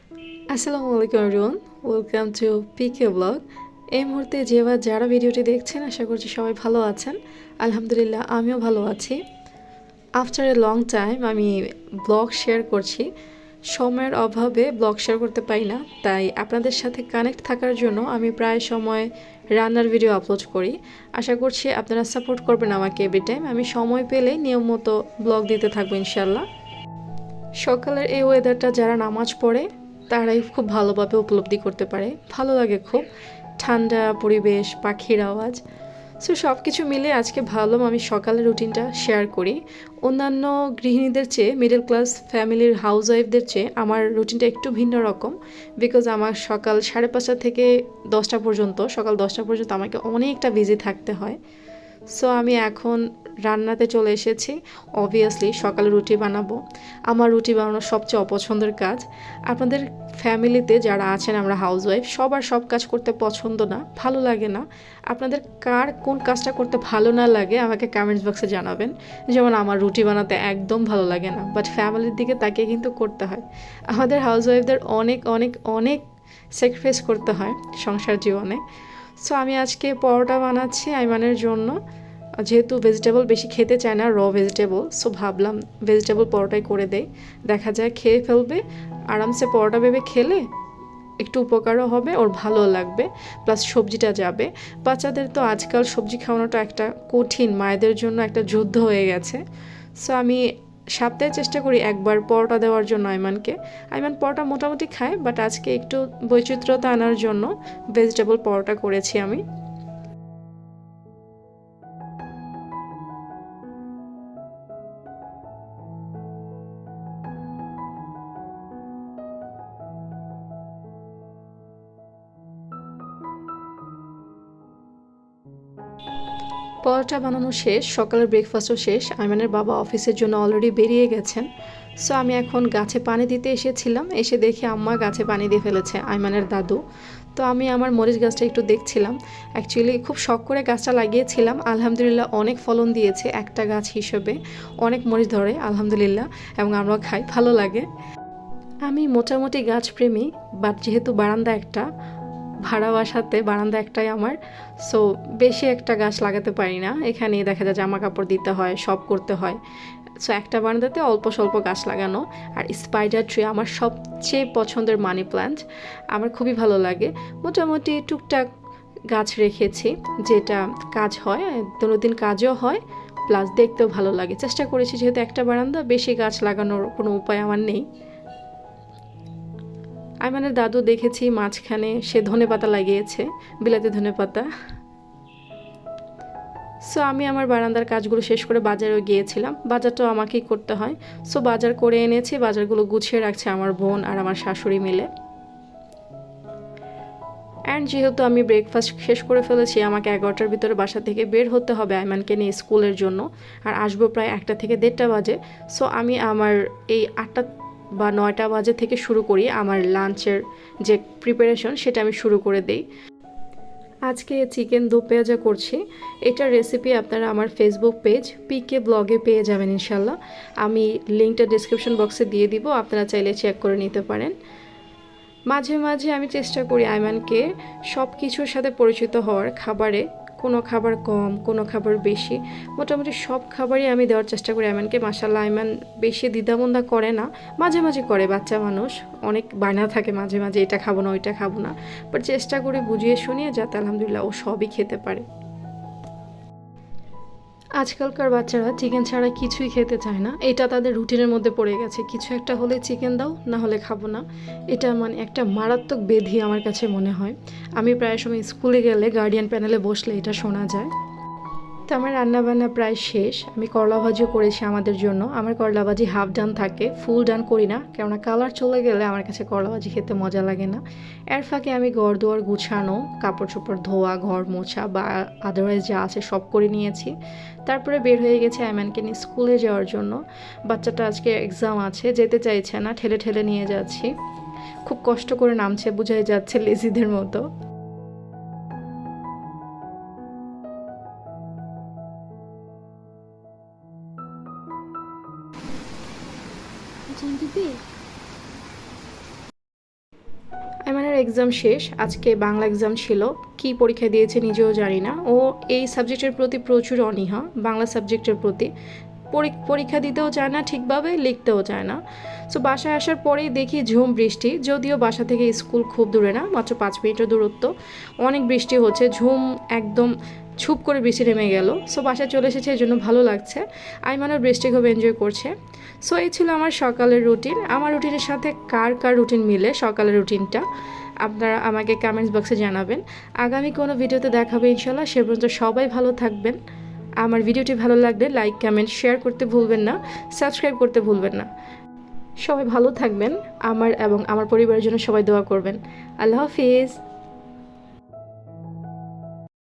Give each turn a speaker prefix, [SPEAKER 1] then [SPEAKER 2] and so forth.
[SPEAKER 1] আসসালামু আলাইকুম everyone, welcome to PK blog. এই মুহূর্তে যারা ভিডিওটি দেখছেন আশা করছি সবাই ভালো আছেন। আলহামদুলিল্লাহ আমিও ভালো আছি। আফটার এ লং টাইম আমি ব্লগ শেয়ার করছি। সময়ের অভাবে ব্লগ শেয়ার করতে পারি না, তাই আপনাদের সাথে কানেক্ট থাকার জন্য আমি প্রায় সময় রান্নার ভিডিও আপলোড করি। আশা করছি আপনারা সাপোর্ট করবেন আমাকে এভরি টাইম। আমি সময় পেলে নিয়ম মতো ব্লগ দিতে থাকবো ইনশাল্লাহ। সকালের এই ওয়েদারটা যারা নামাজ পড়ে তারাই খুব ভালোভাবে উপলব্ধি করতে পারে। ভালো লাগে খুব, ঠান্ডা পরিবেশ, পাখির আওয়াজ। সো সব কিছু মিলে আজকে ভাবলাম আমি সকালের রুটিনটা শেয়ার করি। অন্যান্য গৃহিণীদের চেয়ে, মিডল ক্লাস ফ্যামিলির হাউসওয়াইফদের চেয়ে আমার রুটিনটা একটু ভিন্ন রকম। বিকজ আমার সকাল 5:30 থেকে 10টা পর্যন্ত, সকাল 10টা পর্যন্ত আমাকে অনেকটা বিজি থাকতে হয়। সো আমি এখন রান্নাতে চলে এসেছি। অবভিয়াসলি সকালে রুটি বানাবো। আমার রুটি বানানো সবচেয়ে অপছন্দের কাজ। আপনাদের ফ্যামিলিতে যারা আছেন, আমরা হাউসওয়াইফ, সবার সব কাজ করতে পছন্দ না, ভালো লাগে না। আপনাদের কার কোন কাজটা করতে ভালো না লাগে আমাকে কমেন্টস বক্সে জানাবেন। যেমন আমার রুটি বানাতে একদম ভালো লাগে না, বাট ফ্যামিলির দিকে তাকে কিন্তু করতে হয়। আমাদের হাউসওয়াইফদের অনেক অনেক অনেক স্যাক্রিফাইস করতে হয় সংসার জীবনে। সো আমি আজকে পরোটা বানাচ্ছি আইমানের জন্য। যেহেতু ভেজিটেবল বেশি খেতে চায় না, ভেজিটেবল, সো ভাবলাম ভেজিটেবল পরোটাই করে দেই। দেখা যায় খেয়ে ফেলবে, আরামসে পরোটা ভেবে খেলে একটু উপকারও হবে, ওর ভালো লাগবে, প্লাস সবজিটা যাবে। বাচ্চাদের তো আজকাল সবজি খাওয়ানোটা একটা কঠিন, মায়েদের জন্য একটা যুদ্ধ হয়ে গেছে। সো আমি সপ্তাহে চেষ্টা করি একবার পরোটা দেওয়ার জন্য আইমানকে। আইমান পরোটা মোটামুটি খায়, বাট আজকে একটু বৈচিত্র্যতা আনার জন্য ভেজিটেবল পরোটা করেছি আমি। পরোটা বানানো শেষ, সকালের ব্রেকফাস্টও শেষ। আইমানের বাবা অফিসের জন্য অলরেডি বেরিয়ে গেছেন। সো আমি এখন গাছে পানি দিতে এসেছিলাম, এসে দেখি আম্মা গাছে পানি দিয়ে ফেলেছে, আইমানের দাদু। তো আমি আমার মরিচ গাছটা একটু দেখছিলাম। অ্যাকচুয়ালি খুব শখ করে গাছটা লাগিয়েছিলাম, আলহামদুলিল্লাহ অনেক ফলন দিয়েছে। একটা গাছ হিসেবে অনেক মরিচ ধরে আলহামদুলিল্লাহ, এবং আমরা খাই, ভালো লাগে। আমি মোটামুটি গাছপ্রেমী, বাট যেহেতু বারান্দা একটা, ভাড়া বাসাতে বারান্দা একটাই আমার, সো বেশি একটা গাছ লাগাতে পারি না। এখানেই দেখা যায় জামা কাপড় দিতে হয়, সব করতে হয়। সো একটা বারান্দাতে অল্প স্বল্প গাছ লাগানো। আর স্পাইডার ট্রি আমার সবচেয়ে পছন্দের মানি প্ল্যান্ট, আমার খুবই ভালো লাগে। মোটামুটি টুকটাক গাছ রেখেছি, যেটা কাজ হয়, দিন কাজও হয়, প্লাস দেখতেও ভালো লাগে। চেষ্টা করেছি, যেহেতু একটা বারান্দা, বেশি গাছ লাগানোর কোনো উপায় আমার নেই। আইমানের দাদু দেখেছি মাঝখানে সে ধনেপাতা লাগিয়েছে, বিলাতি ধনেপাতা। সো আমি আমার বারান্দার কাজগুলো শেষ করে বাজারেও গিয়েছিলাম। বাজারটাও আমাকেই করতে হয়, সো বাজার করে এনেছি। বাজারগুলো গুছিয়ে রাখছে আমার বোন আর আমার শাশুড়ি মিলে। অ্যান্ড যেহেতু আমি ব্রেকফাস্ট শেষ করে ফেলেছি, আমাকে 11টার ভিতরে বাসা থেকে বের হতে হবে আইমানকে নিয়ে স্কুলের জন্য। আর আসবো প্রায় 1টা থেকে 1:30 বাজে। সো আমি আমার এই 8টা বা 9টা বাজে থেকে শুরু করি আমার লাঞ্চের যে প্রিপারেশন, সেটা আমি শুরু করে দেই। আজকে চিকেন দো পেঁয়াজা করছি। এটার রেসিপি আপনারা আমার ফেসবুক পেজ পিকে ব্লগে পেয়ে যাবেন ইনশাল্লাহ। আমি লিঙ্কটা ডিসক্রিপশন বক্সে দিয়ে দিব, আপনারা চাইলে চেক করে নিতে পারেন। মাঝে মাঝে আমি চেষ্টা করি আইমানকে সব কিছুর সাথে পরিচিত হওয়ার, খাবারে কোনো খাবার কম, কোনো খাবার বেশি, মোটামুটি সব খাবারই আমি দেওয়ার চেষ্টা করি আইমানকে। মাশাআল্লাহ আইমান বেশি দ্বিধাদ্বন্দ্ব করে না, মাঝে মাঝে করে, বাচ্চা মানুষ অনেক বায়না থাকে মাঝে মাঝে, এটা খাবো না ওইটা খাবো না, বাট চেষ্টা করি বুঝিয়ে শুনিয়ে যাতে আলহামদুলিল্লাহ ও সবই খেতে পারে। আজকালকার বাচ্চারা চিকেন ছাড়া কিছুই খেতে চায় না, এটা তাদের রুটিনের মধ্যে পড়ে গেছে। কিছু একটা হলে চিকেন দাও, না হলে খাবো না। এটা মানে একটা মারাত্মক ব্যাধি আমার কাছে মনে হয়। আমি প্রায় সময় স্কুলে গেলে গার্ডিয়ান প্যানেলে বসলে এটা শোনা যায়। তো আমার রান্নাবান্না প্রায় শেষ। আমি করলা ভাজিও করেছি আমাদের জন্য। আমার করলা ভাজি হাফ ডান থাকে, ফুল ডান করি না, কেননা কালার চলে গেলে আমার কাছে করলা ভাজি খেতে মজা লাগে না। এর ফাঁকে আমি ঘর দুয়ার গুছানো, কাপড় চোপড় ধোয়া, ঘর মোছা বা আদারওয়াইজ যা আছে সব করে নিয়েছি। তারপরে বের হয়ে গেছে আইমানকে নিয়ে স্কুলে যাওয়ার জন্য। বাচ্চাটা আজকে এক্সাম আছে, যেতে চাইছে না, ঠেলে ঠেলে নিয়ে যাচ্ছি। খুব কষ্ট করে নামছে, বোঝাই যাচ্ছে লেজিদের মতো।
[SPEAKER 2] জান দিদি
[SPEAKER 1] এক্সাম শেষ, আজকে বাংলা এক্সাম ছিল। কি পরীক্ষা দিয়েছে নিজেও জানি না। ও এই সাবজেক্টের প্রতি প্রচুর অনীহা, বাংলা সাবজেক্টের প্রতি। পরীক্ষা দিতেও চায় না ঠিকভাবে, লিখতেও চায় না। সো বাসায় আসার পরেই দেখি ঝুম বৃষ্টি, যদিও বাসা থেকে স্কুল খুব দূরে না, মাত্র 5 মিনিটের দূরত্ব। অনেক বৃষ্টি হচ্ছে, ঝুম একদম ছুপ করে বৃষ্টি নেমে গেল। সো বাসায় চলে এসেছে, এই জন্য ভালো লাগছে। আইমানও বৃষ্টি খুব এনজয় করছে। সো এই ছিল আমার সকালের রুটিন। আমার রুটিনের সাথে কার কার রুটিন মিলে সকালের রুটিনটা আপনারা আমাকে কমেন্টস বক্সে জানাবেন। আগামী কোনো ভিডিওতে দেখাবে ইনশাল্লাহ। সে পর্যন্ত সবাই ভালো থাকবেন। আমার ভিডিওটি ভালো লাগলে লাইক, কমেন্ট, শেয়ার করতে ভুলবেন না, সাবস্ক্রাইব করতে ভুলবেন না। সবাই ভালো থাকবেন। আমার এবং আমার পরিবারের জন্য সবাই দোয়া করবেন। আল্লাহ হাফিজ।